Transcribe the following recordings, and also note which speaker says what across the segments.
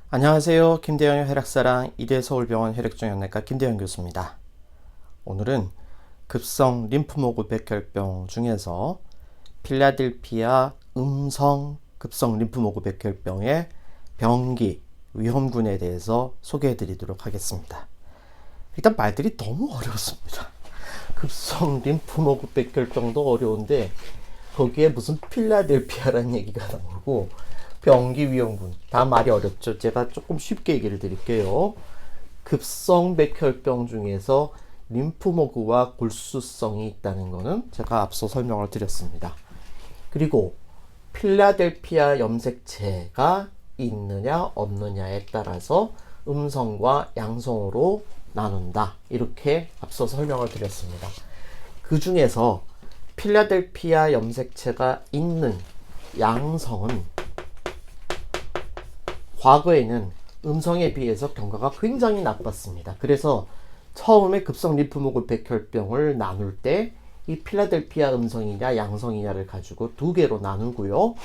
Speaker 1: 안녕하세요. 김대영의 혈액사랑 이대서울병원 혈액종양내과 김대영 교수입니다. 오늘은 급성 림프모구 백혈병 중에서 필라델피아 음성 급성 림프모구 백혈병의 병기 위험군에 대해서 소개해 드리도록 하겠습니다. 일단 말들이 너무 어렵습니다. 급성 림프모구 백혈병도 어려운데 거기에 무슨 필라델피아라는 얘기가 나오고 병기 위험군, 다 말이 어렵죠. 제가 조금 쉽게 얘기를 드릴게요. 급성 백혈병 중에서 림프모구와 골수성이 있다는 것은 제가 앞서 설명을 드렸습니다. 그리고 필라델피아 염색체가 있느냐 없느냐에 따라서 음성과 양성으로 나눈다, 이렇게 앞서 설명을 드렸습니다. 그 중에서 필라델피아 염색체가 있는 양성은 과거에는 음성에 비해서 경과가 굉장히 나빴습니다. 그래서 처음에 급성 림프모구 백혈병을 나눌 때 이 필라델피아 음성이냐 양성이냐를 가지고 두 개로 나누고요.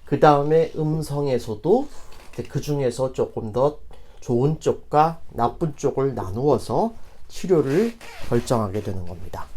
Speaker 1: 그 다음에 음성에서도 그 중에서 조금 더 좋은 쪽과 나쁜 쪽을 나누어서 치료를 결정하게 되는 겁니다.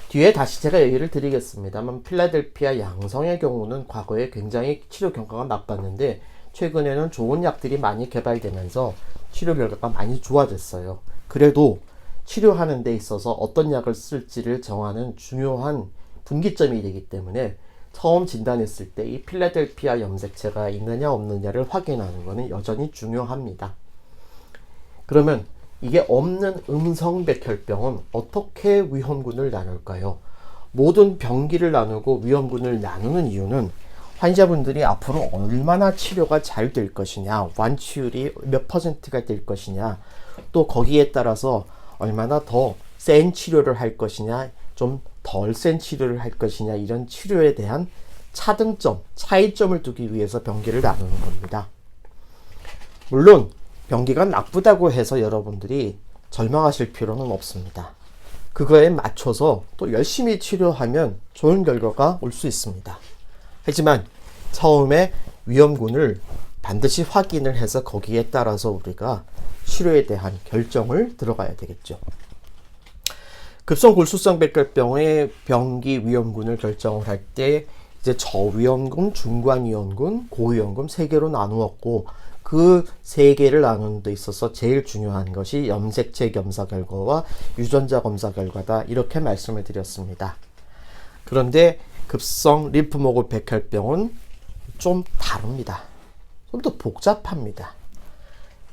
Speaker 1: 뒤에 다시 제가 얘기를 드리겠습니다만, 필라델피아 양성의 경우는 과거에 굉장히 치료 경과가 나빴는데 최근에는 좋은 약들이 많이 개발되면서 치료 결과가 많이 좋아졌어요. 그래도 치료하는 데 있어서 어떤 약을 쓸지를 정하는 중요한 분기점이 되기 때문에 처음 진단했을 때 이 필라델피아 염색체가 있느냐 없느냐를 확인하는 것은 여전히 중요합니다. 그러면 이게 없는 음성 백혈병은 어떻게 위험군을 나눌까요? 모든 병기를 나누고 위험군을 나누는 이유는 환자분들이 앞으로 얼마나 치료가 잘 될 것이냐, 완치율이 몇 %가 될 것이냐, 또 거기에 따라서 얼마나 더 센 치료를 할 것이냐, 좀 덜 센 치료를 할 것이냐, 이런 치료에 대한 차등점, 차이점을 두기 위해서 병기를 나누는 겁니다. 물론 병기가 나쁘다고 해서 여러분들이 절망하실 필요는 없습니다. 그거에 맞춰서 또 열심히 치료하면 좋은 결과가 올 수 있습니다. 하지만 처음에 위험군을 반드시 확인을 해서 거기에 따라서 우리가 치료에 대한 결정을 들어가야 되겠죠. 급성 골수성 백혈병의 병기 위험군을 결정을 할 때 이제 저위험군, 중간위험군, 고위험군 세 개로 나누었고, 그 세 개를 나누는 데 있어서 제일 중요한 것이 염색체 검사 결과와 유전자 검사 결과다, 이렇게 말씀을 드렸습니다. 그런데 급성 림프모구 백혈병은 좀 다릅니다. 좀 더 복잡합니다.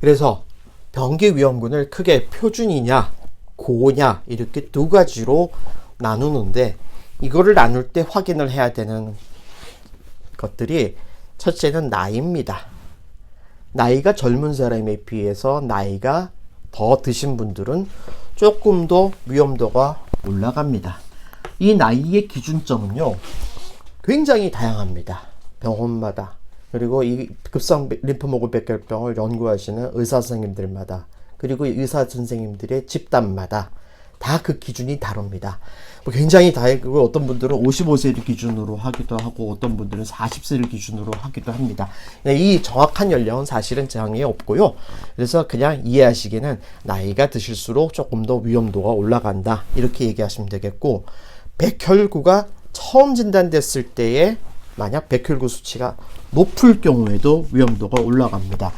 Speaker 1: 그래서 병기 위험군을 크게 표준이냐 고냐 이렇게 두 가지로 나누는데, 이거를 나눌 때 확인을 해야 되는 것들이, 첫째는 나이입니다. 나이가 젊은 사람에 비해서 나이가 더 드신 분들은 조금 더 위험도가 올라갑니다. 이 나이의 기준점은요, 굉장히 다양합니다. 병원마다, 그리고 이 급성 림프모구 백혈병을 연구하시는 의사 선생님들마다, 그리고 의사 선생님들의 집단마다 다 그 기준이 다릅니다. 굉장히 다르고, 어떤 분들은 55세를 기준으로 하기도 하고 어떤 분들은 40세를 기준으로 하기도 합니다. 이 정확한 연령은 사실은 장애 없고요. 그래서 그냥 이해하시기는 나이가 드실수록 조금 더 위험도가 올라간다, 이렇게 얘기하시면 되겠고, 백혈구가 처음 진단됐을 때에 만약 백혈구 수치가 높을 경우에도 위험도가 올라갑니다.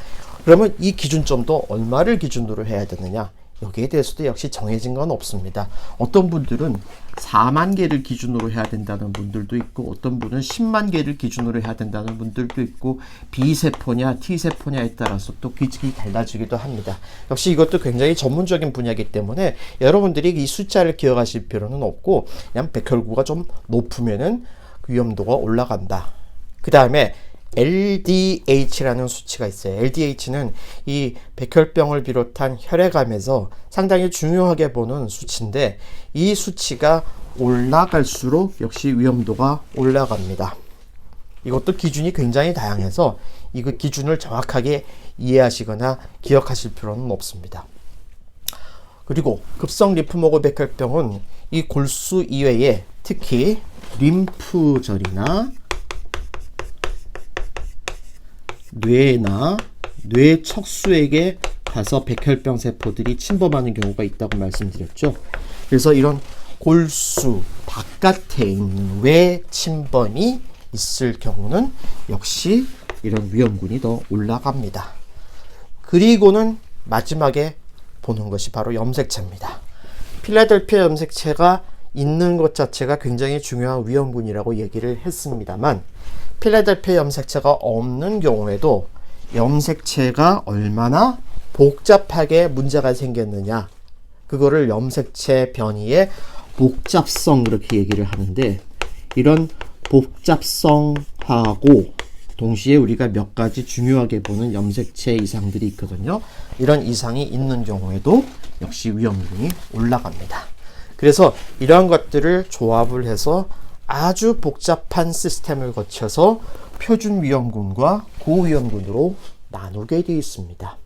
Speaker 1: 그러면 이 기준점도 얼마를 기준으로 해야 되느냐, 여기에 대해서도 역시 정해진 건 없습니다. 어떤 분들은 4만 개를 기준으로 해야 된다는 분들도 있고, 어떤 분은 10만 개를 기준으로 해야 된다는 분들도 있고, B세포냐 T세포냐에 따라서 또 기준이 달라지기도 합니다. 역시 이것도 굉장히 전문적인 분야이기 때문에 여러분들이 이 숫자를 기억하실 필요는 없고, 그냥 백혈구가 좀 높으면은 위험도가 올라간다. 그 다음에 LDH라는 수치가 있어요. LDH는 이 백혈병을 비롯한 혈액암에서 상당히 중요하게 보는 수치인데, 이 수치가 올라갈수록 역시 위험도가 올라갑니다. 이것도 기준이 굉장히 다양해서 이거 기준을 정확하게 이해하시거나 기억하실 필요는 없습니다. 그리고 급성 림프모구 백혈병은 이 골수 이외에 특히 림프절이나 뇌나 뇌 척수에게 가서 백혈병 세포들이 침범하는 경우가 있다고 말씀드렸죠. 그래서 이런 골수 바깥에 있는 외 침범이 있을 경우는 역시 이런 위험군이 더 올라갑니다. 그리고는 마지막에 보는 것이 바로 염색체입니다. 필라델피아 염색체가 있는 것 자체가 굉장히 중요한 위험군이라고 얘기를 했습니다만, 필라델피아 염색체가 없는 경우에도 염색체가 얼마나 복잡하게 문제가 생겼느냐, 그거를 염색체 변이의 복잡성 그렇게 얘기를 하는데, 이런 복잡성하고 동시에 우리가 몇 가지 중요하게 보는 염색체 이상들이 있거든요. 이런 이상이 있는 경우에도 역시 위험군이 올라갑니다. 그래서 이러한 것들을 조합을 해서 아주 복잡한 시스템을 거쳐서 표준 위험군과 고위험군으로 나누게 되어 있습니다.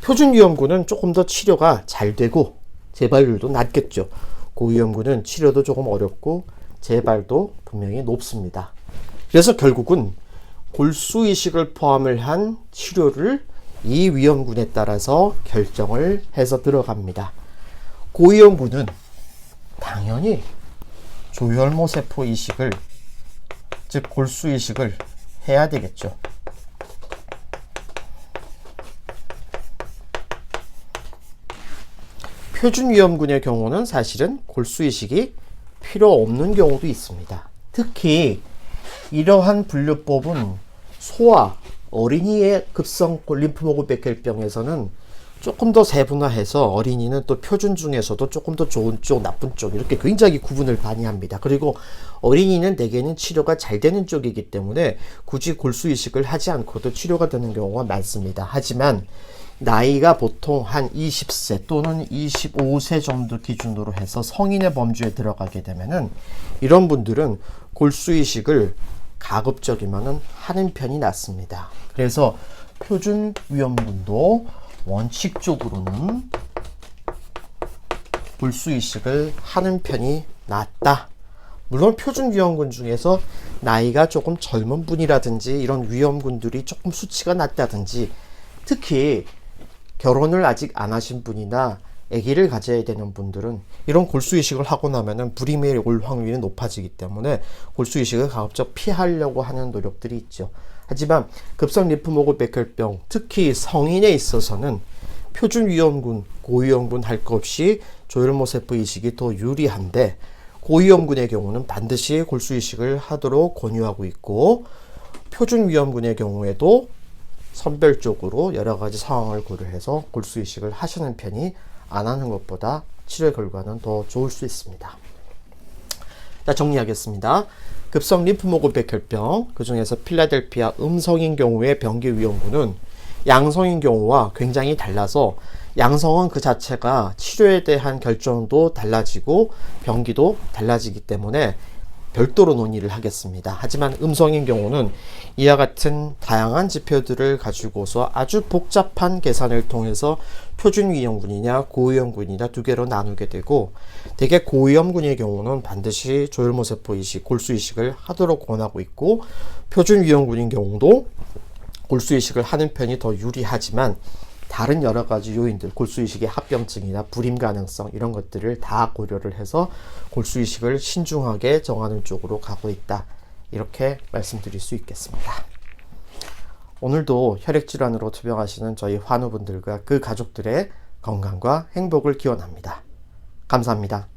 Speaker 1: 표준 위험군은 조금 더 치료가 잘 되고 재발률도 낮겠죠. 고위험군은 치료도 조금 어렵고 재발도 분명히 높습니다. 그래서 결국은 골수이식을 포함을 한 치료를 이 위험군에 따라서 결정을 해서 들어갑니다. 고위험군은 당연히 조혈모세포 이식을, 즉 골수 이식을 해야 되겠죠. 표준 위험군의 경우는 사실은 골수 이식이 필요 없는 경우도 있습니다. 특히 이러한 분류법은 소아, 어린이의 급성 림프모구 백혈병에서는 조금 더 세분화해서 어린이는 또 표준 중에서도 조금 더 좋은 쪽, 나쁜 쪽 이렇게 굉장히 구분을 많이 합니다. 그리고 어린이는 대개는 치료가 잘 되는 쪽이기 때문에 굳이 골수 이식을 하지 않고도 치료가 되는 경우가 많습니다. 하지만 나이가 보통 한 20세 또는 25세 정도 기준으로 해서 성인의 범주에 들어가게 되면은 이런 분들은 골수 이식을 가급적이면은 하는 편이 낫습니다. 그래서 표준 위험군도 원칙적으로는 골수 이식을 하는 편이 낫다. 물론 표준 위험군 중에서 나이가 조금 젊은 분이라든지 이런 위험군들이 조금 수치가 낮다든지, 특히 결혼을 아직 안 하신 분이나 아기를 가져야 되는 분들은 이런 골수 이식을 하고 나면은 불임에 올 확률이 높아지기 때문에 골수 이식을 가급적 피하려고 하는 노력들이 있죠. 하지만 급성 림프모구 백혈병, 특히 성인에 있어서는 표준 위험군, 고위험군 할 것 없이 조혈모세포 이식이 더 유리한데, 고위험군의 경우는 반드시 골수 이식을 하도록 권유하고 있고, 표준 위험군의 경우에도 선별적으로 여러 가지 상황을 고려해서 골수 이식을 하시는 편이 안 하는 것보다 치료 결과는 더 좋을 수 있습니다. 자, 정리하겠습니다. 급성 림프모구 백혈병, 그 중에서 필라델피아 음성인 경우의 병기 위험군은 양성인 경우와 굉장히 달라서, 양성은 그 자체가 치료에 대한 결정도 달라지고 병기도 달라지기 때문에 별도로 논의를 하겠습니다. 하지만 음성인 경우는 이와 같은 다양한 지표들을 가지고서 아주 복잡한 계산을 통해서 표준 위험군이냐 고위험군이냐 두 개로 나누게 되고, 대개 고위험군의 경우는 반드시 조혈모세포 이식, 골수 이식을 하도록 권하고 있고, 표준 위험군인 경우도 골수 이식을 하는 편이 더 유리하지만 다른 여러 가지 요인들, 골수 이식의 합병증이나 불임 가능성 이런 것들을 다 고려를 해서 골수 이식을 신중하게 정하는 쪽으로 가고 있다. 이렇게 말씀드릴 수 있겠습니다. 오늘도 혈액질환으로 투병하시는 저희 환우분들과 그 가족들의 건강과 행복을 기원합니다. 감사합니다.